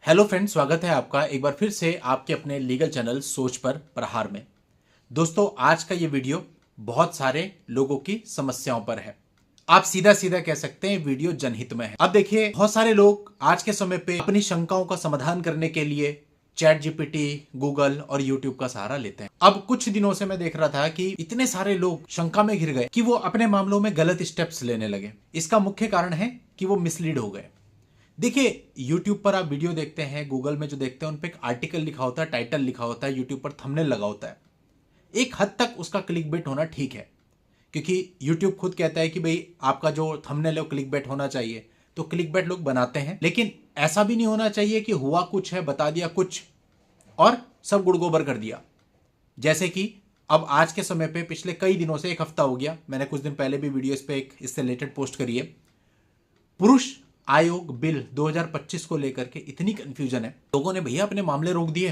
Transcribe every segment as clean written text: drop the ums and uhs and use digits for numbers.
Hello friends, स्वागत है आपका एक बार फिर से आपके अपने लीगल चैनल सोच पर प्रहार में। दोस्तों, आज का ये वीडियो बहुत सारे लोगों की समस्याओं पर है। आप सीधा सीधा कह सकते हैं वीडियो जनहित में है। अब देखिए, बहुत सारे लोग आज के समय पे अपनी शंकाओं का समाधान करने के लिए चैट जीपीटी, गूगल और यूट्यूब का सहारा लेते हैं। अब कुछ दिनों से मैं देख रहा था कि इतने सारे लोग शंका में घिर गए कि वो अपने मामलों में गलत स्टेप्स लेने लगे। इसका मुख्य कारण है कि वो मिसलीड हो गए। देखिए, YouTube पर आप वीडियो देखते हैं, गूगल में जो देखते हैं उन पे एक आर्टिकल लिखा होता है, टाइटल लिखा होता है, YouTube पर थंबनेल लगा होता है। एक हद तक उसका क्लिकबेट होना ठीक है, क्योंकि YouTube खुद कहता है कि भाई आपका जो थंबनेल है वो क्लिकबेट होना चाहिए, तो क्लिकबेट लोग बनाते हैं। लेकिन ऐसा भी नहीं होना चाहिए कि हुआ कुछ है, बता दिया कुछ और सब गुड़ गोबर कर दिया। जैसे कि अब आज के समय पे पिछले कई दिनों से, एक हफ्ता हो गया, मैंने कुछ दिन पहले भी वीडियो इस पे एक इससे रिलेटेड पोस्ट करी है। पुरुष आयोग बिल 2025 को लेकर के इतनी कंफ्यूजन है, लोगों ने भैया अपने मामले रोक दिए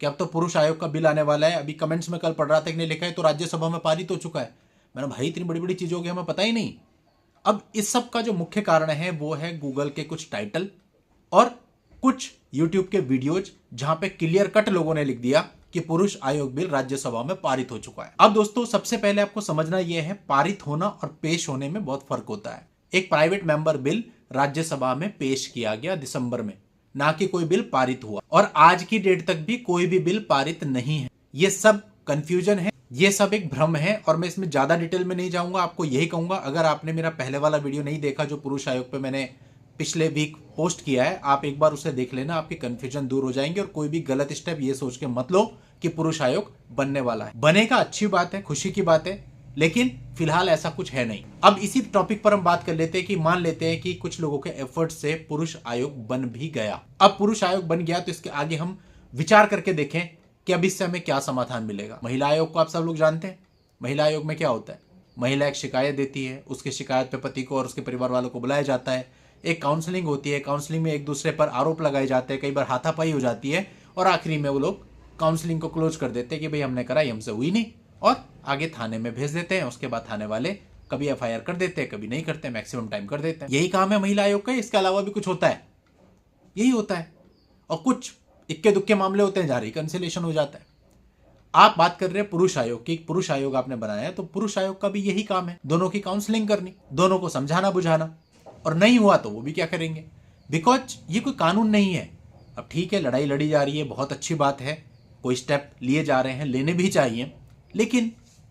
कि अब तो पुरुष आयोग का बिल आने वाला है। अभी कमेंट्स में कल पढ़ रहा था कि ने लिखा है तो राज्यसभा में पारित हो चुका है। मैंने भाई इतनी बड़ी बड़ी चीजों की हमें पता ही नहीं। अब इस सब का जो मुख्य कारण है वो है गूगल के कुछ टाइटल और कुछ यूट्यूब के वीडियोज, जहां पे क्लियर कट लोगों ने लिख दिया कि पुरुष आयोग बिल राज्यसभा में पारित हो चुका है। अब दोस्तों, सबसे पहले आपको समझना यह है, पारित होना और पेश होने में बहुत फर्क होता है। एक प्राइवेट मेंबर बिल राज्यसभा में पेश किया गया दिसंबर में, ना कि कोई बिल पारित हुआ, और आज की डेट तक भी कोई भी बिल पारित नहीं है। ये सब कंफ्यूजन है, ये सब एक भ्रम है, और मैं इसमें ज्यादा डिटेल में नहीं जाऊंगा। आपको यही कहूंगा, अगर आपने मेरा पहले वाला वीडियो नहीं देखा जो पुरुष आयोग पे मैंने पिछले वीक पोस्ट किया है, आप एक बार उसे देख लेना, आपके कंफ्यूजन दूर हो जाएंगे। और कोई भी गलत स्टेप ये सोच के मत लो कि पुरुष आयोग बनने वाला है। बनेगा, अच्छी बात है, खुशी की बात है, लेकिन फिलहाल ऐसा कुछ है नहीं। अब इसी टॉपिक पर हम बात कर लेते हैं कि मान लेते हैं कि कुछ लोगों के एफर्ट से पुरुष आयोग बन भी गया। अब पुरुष आयोग बन गया तो इसके आगे हम विचार करके देखें कि अब इससे हमें क्या समाधान मिलेगा। महिला आयोग को आप सब लोग जानते हैं। महिला आयोग में क्या होता है, महिला एक शिकायत देती है, उसकी शिकायत पे पति को और उसके परिवार वालों को बुलाया जाता है, एक काउंसलिंग होती है, काउंसलिंग में एक दूसरे पर आरोप लगाए जाते हैं, कई बार हाथापाई हो जाती है, और आखिरी में वो लोग काउंसलिंग को क्लोज कर देते हैं कि भाई हमने कराई, हमसे हुई नहीं, और आगे थाने में भेज देते हैं। उसके बाद थाने वाले कभी एफआईआर कर देते हैं, कभी नहीं करते, मैक्सिमम टाइम कर देते हैं। यही काम है महिला आयोग का, इसके अलावा भी कुछ होता है? यही होता है। और कुछ इक्के दुक्के मामले होते हैं जहां रिकंसिलिएशन हो जाता है। आप बात कर रहे हैं पुरुष आयोग की, पुरुष आयोग आपने बनाया है, तो पुरुष आयोग का भी यही काम है, दोनों की काउंसलिंग करनी, दोनों को समझाना बुझाना। और नहीं हुआ तो वो भी क्या करेंगे, बिकॉज ये कोई कानून नहीं है। अब ठीक है, लड़ाई लड़ी जा रही है, बहुत अच्छी बात है, कोई स्टेप लिए जा रहे हैं, लेने भी चाहिए, लेकिन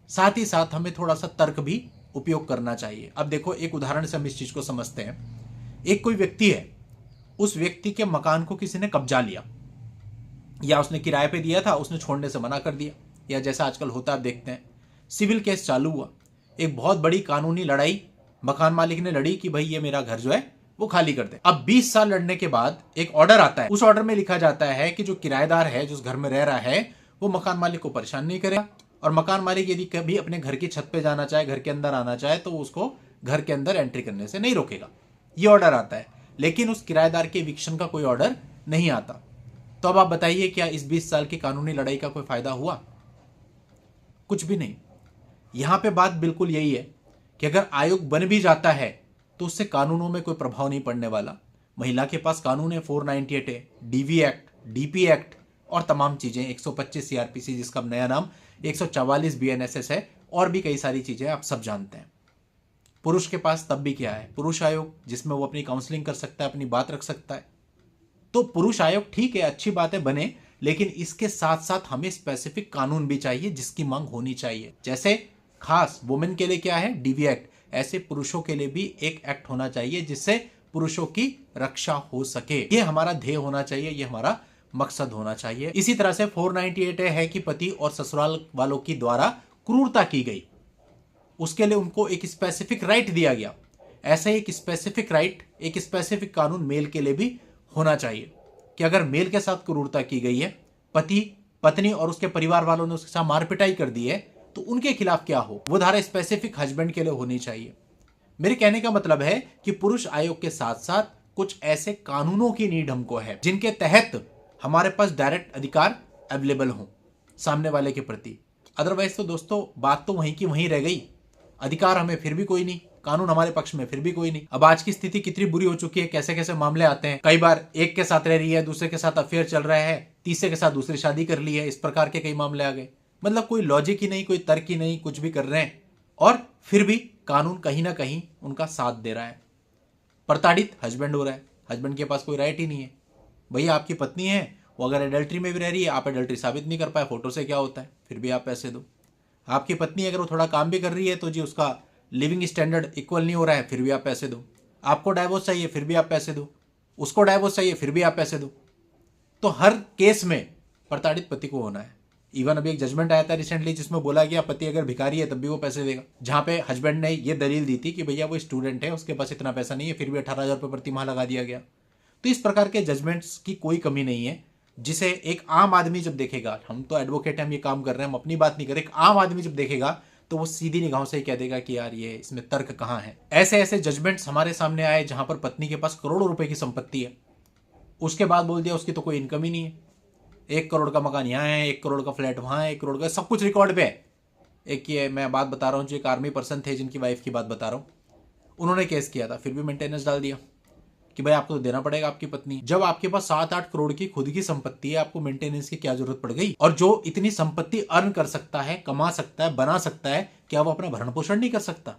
साथ ही साथ हमें थोड़ा सा तर्क भी उपयोग करना चाहिए। अब देखो, एक उदाहरण से हम इस चीज को समझते हैं। एक कोई व्यक्ति है, उस व्यक्ति के मकान को किसी ने कब्जा लिया, या उसने किराए पे दिया था, उसने छोड़ने से मना कर दिया, या जैसा आजकल होता है आप देखते हैं, सिविल केस चालू हुआ, एक बहुत बड़ी कानूनी लड़ाई मकान मालिक ने लड़ी कि भाई ये मेरा घर जो है वो खाली कर दे। अब 20 साल लड़ने के बाद एक ऑर्डर आता है, उस ऑर्डर में लिखा जाता है कि जो किराएदार है, जो उस घर में रह रहा है, वो मकान मालिक को परेशान नहीं करेगा, और मकान मालिक यदि कभी अपने घर की छत पे जाना चाहे, घर के अंदर आना चाहे, तो उसको घर के अंदर एंट्री करने से नहीं रोकेगा। ये ऑर्डर आता है, लेकिन उस किराएदार के इविक्शन का कोई ऑर्डर नहीं आता। तो अब आप बताइए, क्या इस 20 साल की कानूनी लड़ाई का कोई फायदा हुआ? कुछ भी नहीं। यहां पे बात बिल्कुल यही है कि अगर आयोग बन भी जाता है तो उससे कानूनों में कोई प्रभाव नहीं पड़ने वाला। महिला के पास कानून है, 498 है, डीवी एक्ट, डीपी एक्ट और तमाम चीजें, 125 सीआरपीसी जिसका नया नाम 144 बीएनएसएस है, और भी कई सारी चीजें आप सब जानते हैं। पुरुष के पास तब भी क्या है, पुरुष आयोग, जिसमें वो अपनी काउंसलिंग कर सकता है, अपनी बात रख सकता है। तो पुरुष आयोग ठीक है, अच्छी बात है, बने, लेकिन इसके साथ साथ हमें स्पेसिफिक कानून भी चाहिए जिसकी मांग होनी चाहिए। जैसे खास वुमेन के लिए क्या है, डीवी एक्ट, ऐसे पुरुषों के लिए भी एक एक्ट होना चाहिए जिससे पुरुषों की रक्षा हो सके। ये हमारा ध्येय होना चाहिए, ये हमारा मकसद होना चाहिए। इसी तरह से 498 है कि पति और ससुराल वालों की द्वारा क्रूरता की गई, उसके लिए उनको एक स्पेसिफिक राइट दिया गया। ऐसा ही एक स्पेसिफिक राइट, एक स्पेसिफिक कानून मेल के लिए भी होना चाहिए कि अगर मेल के साथ क्रूरता की गई है, पति, पत्नी और उसके परिवार वालों ने उसके साथ मारपिटाई कर दी है, तो उनके खिलाफ क्या हो, वो धारा स्पेसिफिक हस्बैंड के लिए होनी चाहिए। मेरे कहने का मतलब है कि पुरुष आयोग के साथ साथ कुछ ऐसे कानूनों की नीड हमको है जिनके तहत हमारे पास डायरेक्ट अधिकार अवेलेबल हो सामने वाले के प्रति। अदरवाइज तो दोस्तों बात तो वहीं की वहीं रह गई, अधिकार हमें फिर भी कोई नहीं, कानून हमारे पक्ष में फिर भी कोई नहीं। अब आज की स्थिति कितनी बुरी हो चुकी है, कैसे कैसे मामले आते हैं। कई बार एक के साथ रह रही है, दूसरे के साथ अफेयर चल रहा है, तीसरे के साथ दूसरी शादी कर ली है, इस प्रकार के कई मामले आ गए। मतलब कोई लॉजिक ही नहीं, कोई तर्क ही नहीं, कुछ भी कर रहे हैं और फिर भी कानून कहीं ना कहीं उनका साथ दे रहा है। प्रताड़ित हस्बैंड हो रहा है, हस्बैंड के पास कोई राइट ही नहीं है। भैया आपकी पत्नी है, वो अगर एडल्ट्री में भी रह रही है, आप एडल्ट्री साबित नहीं कर पाए, फोटो से क्या होता है, फिर भी आप पैसे दो। आपकी पत्नी अगर वो थोड़ा काम भी कर रही है तो जी उसका लिविंग स्टैंडर्ड इक्वल नहीं हो रहा है, फिर भी आप पैसे दो। आपको डाइवोर्स चाहिए, फिर भी आप पैसे दो। उसको डाइवोर्स चाहिए, फिर भी आप पैसे दो। तो हर केस में प्रताड़ित पति को होना है। इवन अभी एक जजमेंट आया था रिसेंटली जिसमें बोला गया पति अगर भिखारी है तब भी वो पैसे देगा, जहां पे हस्बैंड ने ये दलील दी थी कि भैया वो स्टूडेंट है, उसके पास इतना पैसा नहीं है, फिर भी 18,000 रुपये प्रति माह लगा दिया गया। तो इस प्रकार के जजमेंट्स की कोई कमी नहीं है, जिसे एक आम आदमी जब देखेगा, हम तो एडवोकेट हैं, हम ये काम कर रहे हैं, हम अपनी बात नहीं कर रहे, एक आम आदमी जब देखेगा तो वो सीधी निगाहों से ही कह देगा कि यार ये इसमें तर्क कहाँ है। ऐसे ऐसे जजमेंट्स हमारे सामने आए जहां पर पत्नी के पास करोड़ों रुपए की संपत्ति है, उसके बाद बोल दिया उसकी तो कोई इनकम ही नहीं है। 1 करोड़ का मकान यहाँ है, 1 करोड़ का फ्लैट वहां है, 1 करोड़ का सब कुछ रिकॉर्ड पे है। एक ये मैं बात बता रहा हूँ जो एक आर्मी पर्सन थे जिनकी वाइफ की बात बता रहा हूँ, उन्होंने केस किया था, फिर भी मेंटेनेंस डाल दिया कि भाई आपको तो देना पड़ेगा आपकी पत्नी। जब आपके पास 7-8 करोड़ की खुद की संपत्ति है, आपको मेंटेनेंस की क्या जरूरत पड़ गई। और जो इतनी संपत्ति अर्न कर सकता है, कमा सकता है, बना सकता है, क्या वो अपना भरण पोषण नहीं कर सकता।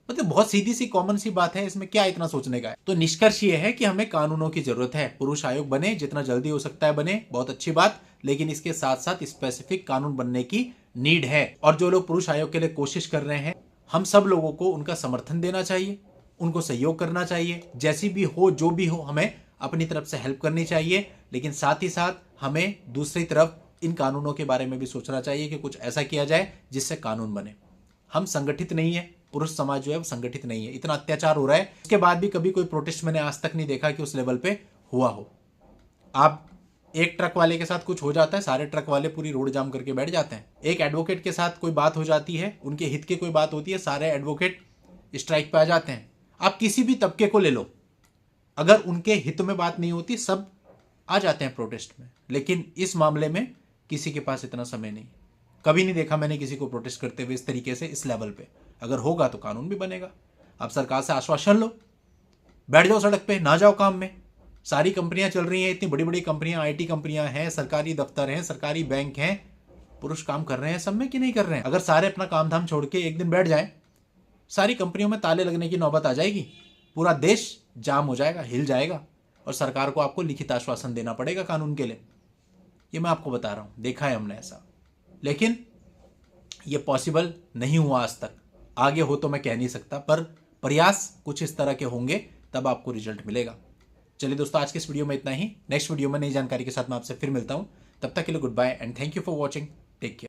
मतलब बहुत सीधी सी कॉमन सी बात है, इसमें क्या इतना सोचने का है। तो निष्कर्ष ये है कि हमें कानूनों की जरूरत है। पुरुष आयोग बने, जितना जल्दी हो सकता है बने, बहुत अच्छी बात, लेकिन इसके साथ साथ स्पेसिफिक कानून बनने की नीड है। और जो लोग पुरुष आयोग के लिए कोशिश कर रहे हैं, हम सब लोगों को उनका समर्थन देना चाहिए, उनको सहयोग करना चाहिए। जैसी भी हो, जो भी हो, हमें अपनी तरफ से हेल्प करनी चाहिए, लेकिन साथ ही साथ हमें दूसरी तरफ इन कानूनों के बारे में भी सोचना चाहिए कि कुछ ऐसा किया जाए जिससे कानून बने। हम संगठित नहीं है, पुरुष समाज जो है वो संगठित नहीं है, इतना अत्याचार हो रहा है, उसके बाद भी कभी कोई प्रोटेस्ट मैंने आज तक नहीं देखा कि उस लेवल पे हुआ हो। आप एक ट्रक वाले के साथ कुछ हो जाता है, सारे ट्रक वाले पूरी रोड जाम करके बैठ जाते हैं। एक एडवोकेट के साथ कोई बात हो जाती है, उनके हित की कोई बात होती है, सारे एडवोकेट स्ट्राइक पे आ जाते हैं। आप किसी भी तबके को ले लो, अगर उनके हित में बात नहीं होती, सब आ जाते हैं प्रोटेस्ट में। लेकिन इस मामले में किसी के पास इतना समय नहीं, कभी नहीं देखा मैंने किसी को प्रोटेस्ट करते हुए इस तरीके से, इस लेवल पे। अगर होगा तो कानून भी बनेगा। आप सरकार से आश्वासन लो, बैठ जाओ सड़क पे, ना जाओ काम में। सारी कंपनियां चल रही हैं, इतनी बड़ी बड़ी कंपनियां, IT कंपनियां हैं, सरकारी दफ्तर हैं, सरकारी बैंक हैं, पुरुष काम कर रहे हैं सब में कि नहीं कर रहे हैं। अगर सारे अपना काम धाम छोड़ के एक दिन बैठ जाएं, सारी कंपनियों में ताले लगने की नौबत आ जाएगी, पूरा देश जाम हो जाएगा, हिल जाएगा, और सरकार को आपको लिखित आश्वासन देना पड़ेगा कानून के लिए। ये मैं आपको बता रहा हूं, देखा है हमने ऐसा। लेकिन ये पॉसिबल नहीं हुआ आज तक, आगे हो तो मैं कह नहीं सकता, पर प्रयास कुछ इस तरह के होंगे, तब आपको रिजल्ट मिलेगा। चलिए दोस्तों, आज के इस वीडियो में इतना ही। नेक्स्ट वीडियो में नई जानकारी के साथ मैं आपसे फिर मिलता हूं। तब तक के लिए goodbye and thank you for watching. Take care.